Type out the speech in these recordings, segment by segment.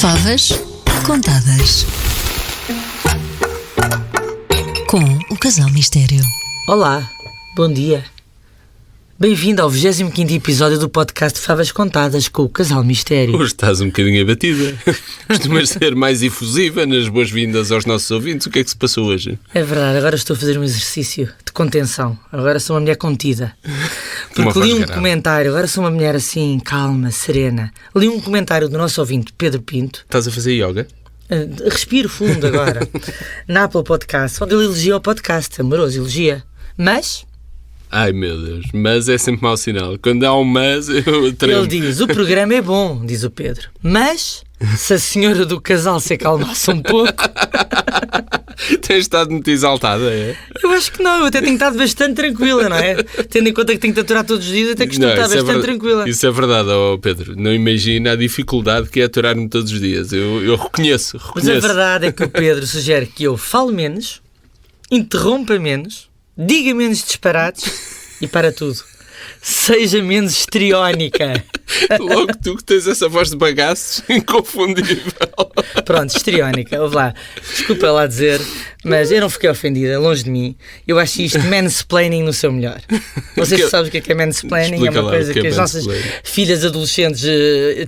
Favas contadas com o Casal Mistério. Olá, bom dia. Bem-vindo ao 25º episódio do podcast Favas Contadas com o Casal Mistério. Hoje estás um bocadinho abatida. Costumas ser mais efusiva nas boas-vindas aos nossos ouvintes. O que é que se passou hoje? É verdade, agora estou a fazer um exercício de contenção. Agora sou uma mulher contida. Porque li um comentário, agora sou uma mulher assim, calma, serena. Li um comentário do nosso ouvinte, Pedro Pinto. Estás a fazer yoga? Respiro fundo agora. Na Apple Podcast, onde ele elogia o podcast. Amoroso, elogia. Mas... Ai meu Deus, mas é sempre mau sinal. Quando há um mas, eu tremo. Ele diz, o programa é bom, diz o Pedro. Mas, se a senhora do casal se acalmasse um pouco... Tens estado muito exaltada, é? Eu acho que não, eu até tenho estado bastante tranquila, não é? Tendo em conta que tenho que aturar todos os dias, até costumo estar bastante tranquila. Isso é verdade, Pedro. Não imagina a dificuldade que é aturar-me todos os dias. Eu reconheço. Mas a verdade é que o Pedro sugere que eu fale menos, interrompa menos, diga menos disparates e para tudo. Seja menos histriónica. Logo tu que tens essa voz de bagaços inconfundível. Pronto, histriónica, ouve lá. Desculpa lá dizer, mas eu não fiquei ofendida, longe de mim. Eu acho isto mansplaining no seu melhor. Não sei se sabes o que é mansplaining. Explica é uma coisa que as nossas filhas adolescentes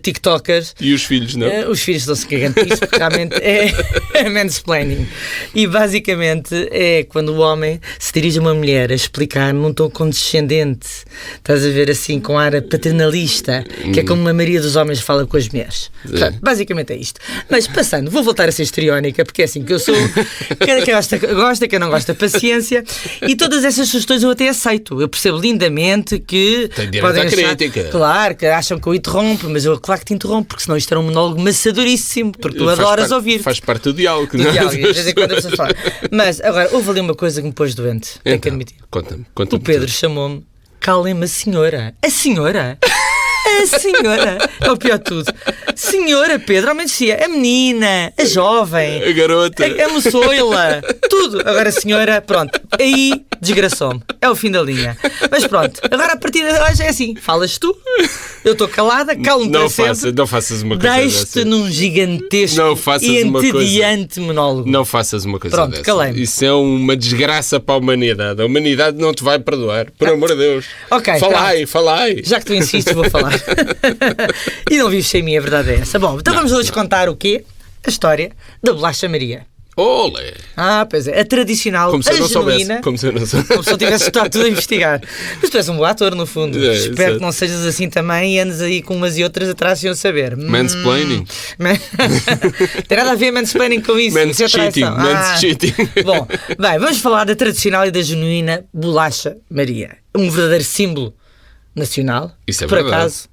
tiktokers... E os filhos, não? Os filhos estão-se cagando por isso, porque realmente é mansplaining. E basicamente é quando o homem se dirige a uma mulher a explicar num tom condescendente. Estás a ver assim, com ar paternalista, que é como a maioria dos homens fala com as mulheres. Portanto, basicamente é isto. Mas passando, vou voltar a ser histriónica, porque é assim que eu sou. Quem gosta, quem não gosta, paciência. E todas essas sugestões eu até aceito. Eu percebo lindamente que podem achar, claro, que acham que eu interrompo, mas eu claro que te interrompo, porque senão isto era um monólogo maçadoríssimo, porque tu adoras ouvir. Faz parte do diálogo, não é? De vez em quando eu preciso falar. Mas agora, houve ali uma coisa que me pôs doente, tenho que admitir. Conta-me. O Pedro chamou-me Calem-me a senhora. A senhora? A senhora? É o pior de tudo. Senhora, Pedro, ao menos sim, a menina, a jovem, a garota, a moçoila, tudo. Agora a senhora, pronto, aí desgraçou-me. É o fim da linha. Mas pronto, agora a partir de hoje é assim, falas tu, eu estou calada, calo-me para sempre. Não faças uma coisa Deixe-te num gigantesco e entediante monólogo. Não faças uma coisa pronto, dessa. Calei-me. Isso é uma desgraça para a humanidade. A humanidade não te vai perdoar, por amor de Deus. Ok, falai. Já que tu insistes, vou falar. E não vives sem mim, a verdade é essa. Bom, então vamos hoje contar o quê? A história da Bolacha Maria. Olé! Pois é, a tradicional, como se eu não genuína... Como se eu não soubesse. Como se eu tivesse estado tudo a investigar. Mas tu és um bom ator, no fundo. Espero certo. que não sejas assim também e andes aí com umas e outras atrás sem eu saber. Mansplaining? Tem nada a ver mansplaining com isso. Cheating. Bom, bem, vamos falar da tradicional e da genuína Bolacha Maria. Um verdadeiro símbolo nacional. Isso é por verdade. acaso,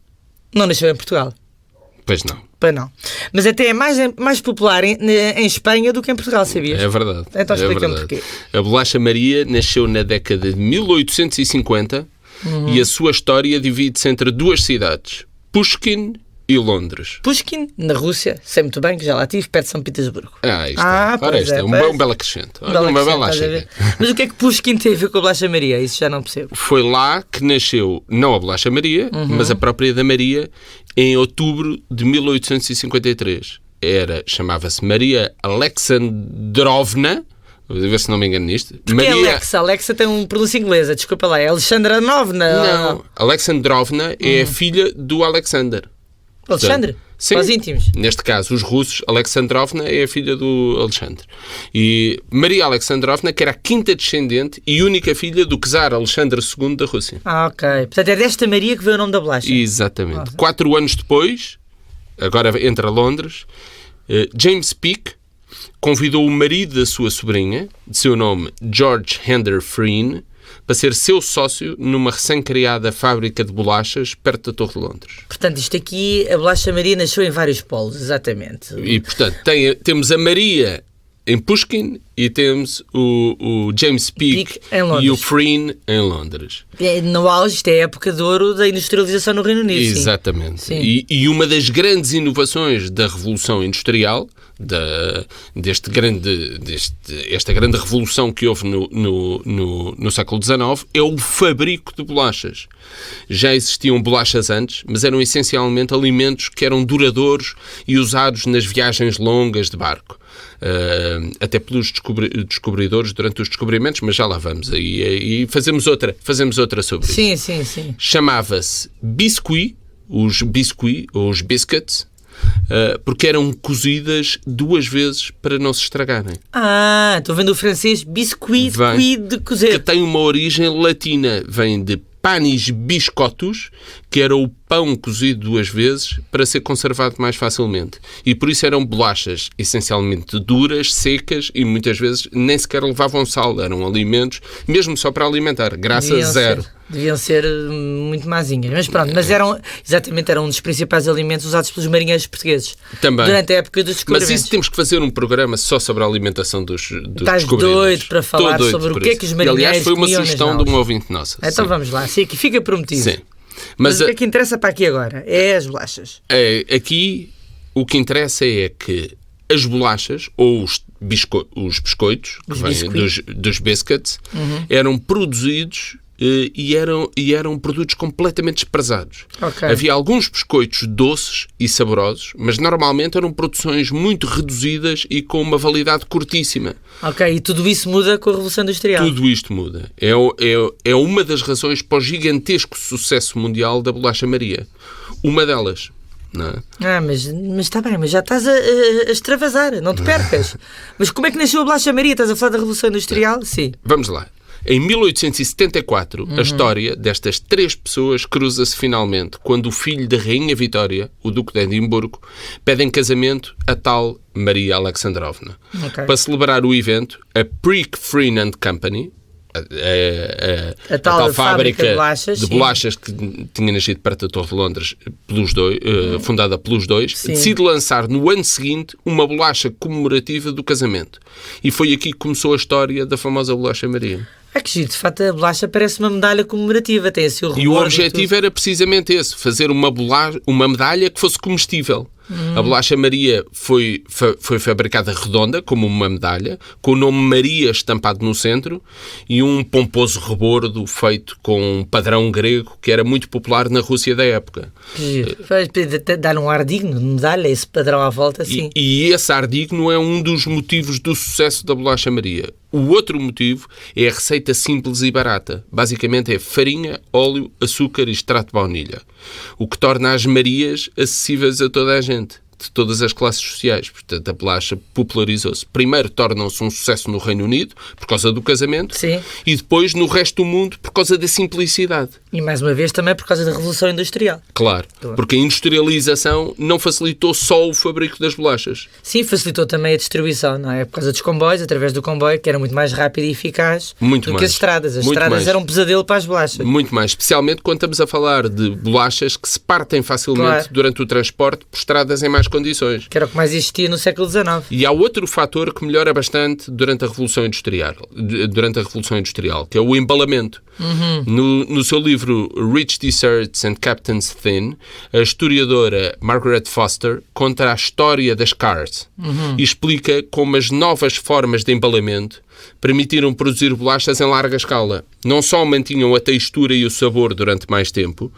não nasceu em Portugal. Pois não. Não. Mas até é mais popular em Espanha do que em Portugal, sabias? É verdade. Então explica-me porquê. A Bolacha Maria nasceu na década de 1850 e a sua história divide-se entre duas cidades, Pushkin e Londres. Pushkin, na Rússia, sei muito bem que já lá estive, perto de São Petersburgo. Isto é um belo acrescento. Uma bela chega. Mas o que é que Pushkin tem a ver com a Bolacha Maria? Isso já não percebo. Foi lá que nasceu, não a Bolacha Maria, mas a própria da Maria, em outubro de 1853. Chamava-se Maria Alexandrovna. Vou ver se não me engano nisto. Maria... Alexa tem uma pronúncia inglesa, desculpa lá, é Alexandra Novna. Não, Alexandrovna é a filha do Alexander. Alexandre? Sim. Os íntimos. Neste caso, os russos, Alexandrovna é a filha do Alexandre. E Maria Alexandrovna, que era a quinta descendente e única filha do czar Alexandre II da Rússia. Ok. Portanto, é desta Maria que veio o nome da bolacha. Exatamente. 4 anos depois, agora entra a Londres, James Peake convidou o marido da sua sobrinha, de seu nome George Hender Freen, para ser seu sócio numa recém-criada fábrica de bolachas perto da Torre de Londres. Portanto, isto aqui, a Bolacha Maria nasceu em vários polos, exatamente. E, portanto, temos a Maria em Pushkin e temos o James Peake em Londres. e o Freen em Londres. No auge, isto é a época de ouro da industrialização no Reino Unido. Exatamente. Sim. E uma das grandes inovações da Revolução Industrial, esta grande revolução que houve no século XIX, é o fabrico de bolachas. Já existiam bolachas antes, mas eram essencialmente alimentos que eram duradouros e usados nas viagens longas de barco. Até pelos descobridores durante os descobrimentos, mas já lá vamos. E fazemos outra sobre isso. Sim. Chamava-se biscuit, os biscuits, porque eram cozidas 2 vezes para não se estragarem. Estou vendo o francês biscuit de cozer. Que tem uma origem latina, vem de panis biscottus, que era o pão cozido 2 vezes para ser conservado mais facilmente. E por isso eram bolachas essencialmente duras, secas e muitas vezes nem sequer levavam sal. Eram alimentos, mesmo só para alimentar, graça zero. Deviam ser muito mazinhas. Mas pronto, eram um dos principais alimentos usados pelos marinheiros portugueses. Também. Durante a época dos descobrimentos. Mas isso temos que fazer um programa só sobre a alimentação dos Estás doido para falar sobre o que é que os marinheiros comiam. Aliás, foi uma comiam sugestão de um ouvinte nossa. Então vamos lá, sim, que fica prometido. Sim. Mas o que é que interessa para aqui agora? É as bolachas. Aqui o que interessa é que as bolachas, ou os biscoitos, que vêm dos biscuits, eram produzidos e eram produtos completamente desprezados. Okay. Havia alguns biscoitos doces e saborosos, mas normalmente eram produções muito reduzidas e com uma validade curtíssima. Ok, e tudo isso muda com a Revolução Industrial? Tudo isto muda. É uma das razões para o gigantesco sucesso mundial da bolacha Maria. Uma delas. Não é? Mas está bem, mas já estás a extravasar, não te percas. Mas como é que nasceu a bolacha Maria? Estás a falar da Revolução Industrial? Sim. Vamos lá. Em 1874, a história destas 3 pessoas cruza-se finalmente quando o filho da Rainha Vitória, o Duque de Edimburgo, pede em casamento a tal Maria Alexandrovna. Okay. Para celebrar o evento, a Prick Freen and Company, a tal fábrica de bolachas que tinha nascido perto da Torre de Londres, fundada pelos dois, decide lançar no ano seguinte uma bolacha comemorativa do casamento. E foi aqui que começou a história da famosa bolacha Maria. Que giro, de facto a bolacha parece uma medalha comemorativa, tem assim o E o objetivo era precisamente esse, fazer uma medalha que fosse comestível. A bolacha Maria foi fabricada redonda, como uma medalha, com o nome Maria estampado no centro e um pomposo rebordo feito com um padrão grego que era muito popular na Rússia da época. Dar um ar digno de medalha, esse padrão à volta, sim. E esse ar digno é um dos motivos do sucesso da bolacha Maria. O outro motivo é a receita simples e barata. Basicamente é farinha, óleo, açúcar e extrato de baunilha. O que torna as Marias acessíveis a toda a gente, de todas as classes sociais. Portanto, a bolacha popularizou-se. Primeiro tornam-se um sucesso no Reino Unido, por causa do casamento, sim, e depois no resto do mundo, por causa da simplicidade. E mais uma vez também por causa da Revolução Industrial. Claro, porque a industrialização não facilitou só o fabrico das bolachas. Sim, facilitou também a distribuição, não é? Por causa dos comboios, através do comboio, que era muito mais rápido e eficaz do que as estradas. As estradas eram um pesadelo para as bolachas. Muito mais, especialmente quando estamos a falar de bolachas que se partem facilmente durante o transporte por estradas em más condições. Que era o que mais existia no século XIX. E há outro fator que melhora bastante durante a Revolução Industrial, que é o embalamento. No seu livro Rich Desserts and Captain's Thin, a historiadora Margaret Foster conta a história das Cars e explica como as novas formas de embalamento permitiram produzir bolachas em larga escala. Não só mantinham a textura e o sabor durante mais tempo,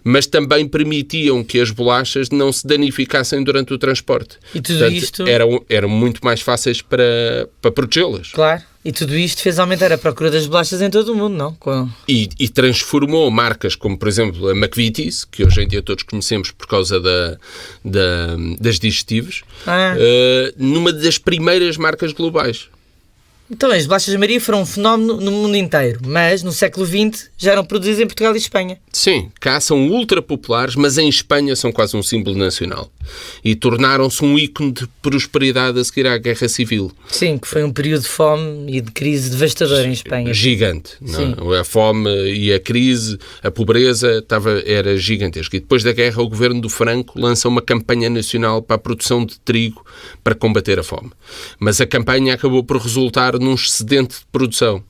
mas também permitiam que as bolachas não se danificassem durante o transporte. E tudo Portanto, isto eram muito mais fáceis para protegê-las. Claro. E tudo isto fez aumentar a procura das bolachas em todo o mundo, não? E transformou marcas como, por exemplo, a McVitie's, que hoje em dia todos conhecemos por causa das digestivas, numa das primeiras marcas globais. Então, as bolachas Maria foram um fenómeno no mundo inteiro, mas no século XX já eram produzidas em Portugal e Espanha. Sim, cá são ultra populares, mas em Espanha são quase um símbolo nacional. E tornaram-se um ícone de prosperidade a seguir à Guerra Civil. Sim, que foi um período de fome e de crise devastadora em Espanha. Gigante. Não é? A fome e a crise, a pobreza era gigantesca. E depois da guerra, o governo do Franco lança uma campanha nacional para a produção de trigo para combater a fome. Mas a campanha acabou por resultar num excedente de produção.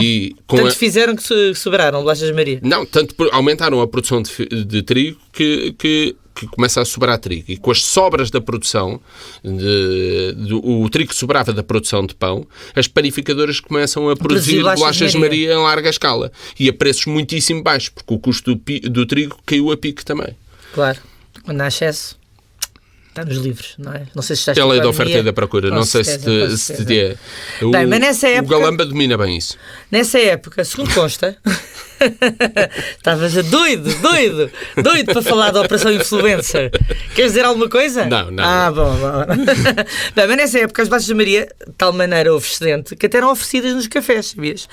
E Tanto fizeram que sobraram bolachas Maria. Não, aumentaram a produção de trigo que começa a sobrar trigo. E com as sobras da produção, o trigo que sobrava da produção de pão, as panificadoras começam a produzir bolachas Maria em larga escala. E a preços muitíssimo baixos, porque o custo do trigo caiu a pique também. Claro. Quando há excesso, está nos livros, não é? Não sei se estás É a lei da oferta e da procura. Não sei se te é. Bem, mas nessa época... O Galamba domina bem isso. Nessa época, segundo consta... Estavas doido para falar da Operação Influencer. Queres dizer alguma coisa? Não. Bom. Bem, mas nessa época as bolachas Maria, de tal maneira houve excedente, que até eram oferecidas nos cafés, sabias?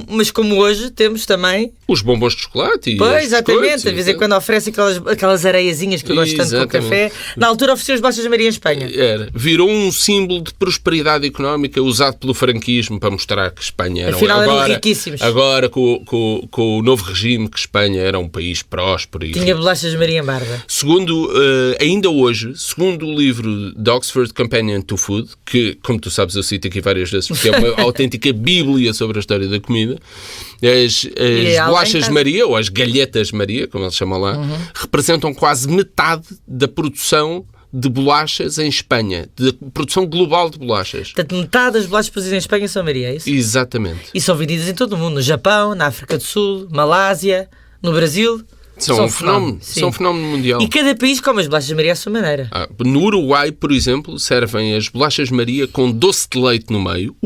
Mas como hoje temos também... Os bombons de chocolate. Pois, exatamente. De vez em quando oferecem aquelas areiazinhas que eu gosto tanto com o café. Na altura ofereciam as bolachas Maria em Espanha. Virou um símbolo de prosperidade económica usado pelo franquismo para mostrar que Espanha era... Afinal eram riquíssimos. Agora, com o novo regime, que Espanha era um país próspero. Tinha bolachas Maria em Barda. Segundo, ainda hoje, segundo o livro The Oxford Companion to Food, que, como tu sabes, eu cito aqui várias vezes, porque é uma autêntica bíblia sobre a história da comida, as bolachas Maria, ou as galhetas Maria, como eles chamam lá, representam quase metade da produção de bolachas em Espanha, de produção global de bolachas. Portanto, metade das bolachas produzidas em Espanha são Maria, é isso? Exatamente. E são vendidas em todo o mundo, no Japão, na África do Sul, Malásia, no Brasil. São um fenómeno mundial. E cada país come as bolachas Maria à sua maneira. No Uruguai, por exemplo, servem as bolachas Maria com doce de leite no meio.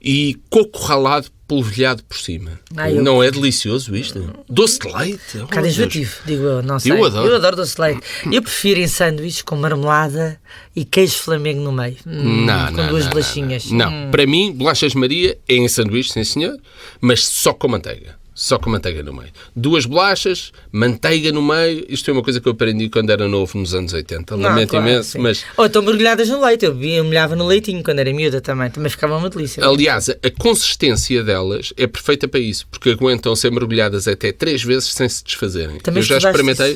E coco ralado polvilhado por cima. Não é delicioso isto? Doce de leite? Um bocado enjoativo, digo eu. Não sei. Eu adoro doce de leite. Eu prefiro em sanduíches com marmelada e queijo Flamengo no meio. Com duas bolachinhas. Não. Para mim, bolachas Maria é em sanduíche, sim senhor, mas só com manteiga. Só com manteiga no meio. 2 bolachas, manteiga no meio. Isto é uma coisa que eu aprendi quando era novo, nos anos 80. Lamento imenso, sim. mas... Ou estão mergulhadas no leite. Eu molhava no leitinho quando era miúda também. Também ficava uma delícia. Aliás, a consistência delas é perfeita para isso, porque aguentam ser mergulhadas até 3 vezes sem se desfazerem. Também eu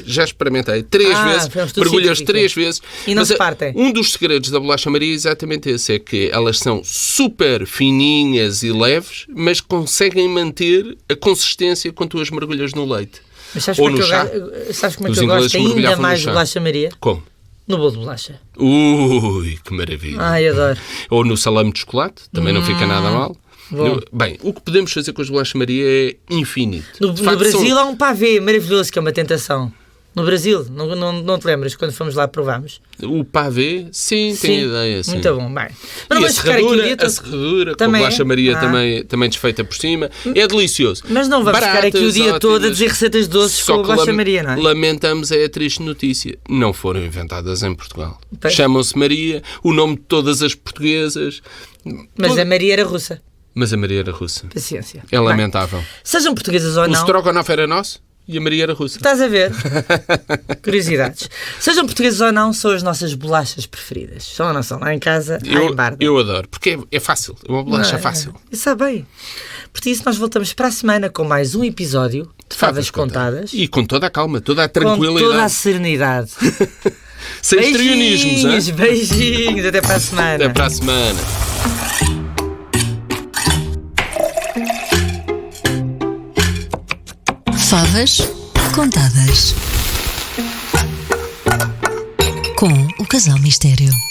já experimentei 3 vezes, mergulhas 3 vezes. E não se partem. Um dos segredos da bolacha Maria é exatamente esse, é que elas são super fininhas e leves, mas conseguem manter a consistência quando tu as mergulhas no leite. Mas sabes ou como no chá. Sabes como é que eu gosto ainda mais de bolacha Maria? Como? No bolo de bolacha. Ui, que maravilha. Ai, adoro. Ou no salame de chocolate, também não fica nada mal. Bom. Bem, o que podemos fazer com as bolachas Maria é infinito. No Brasil há um pavê maravilhoso que é uma tentação. No Brasil, não te lembras quando fomos lá provámos? O pavê, sim, tenho ideia. Sim. Muito bom, bem. Mas não vamos ficar aqui o dia todo. A serradura, com a bolacha Maria também desfeita por cima. É delicioso. Mas não vamos ficar aqui o dia todo a dizer receitas doces com a bolacha Maria, não é? Lamentamos a triste notícia. Não foram inventadas em Portugal. Chamam-se Maria, o nome de todas as portuguesas. Mas a Maria era russa. Mas a Maria era russa. Paciência. É lamentável. Sejam portuguesas ou não... O Strogonoff era nosso? E a Maria era russa. Estás a ver? Curiosidades. Sejam portugueses ou não, são as nossas bolachas preferidas. São ou não são? Lá em casa, em Barda. Eu adoro, porque é fácil. É uma bolacha fácil. Isso bem. Por isso, nós voltamos para a semana com mais um episódio de Fadas Contadas. E com toda a calma, toda a tranquilidade. Com toda a serenidade. Sem estrionismos, beijinhos. Até para a semana. Até para a semana. Favas Contadas com o Casal Mistério.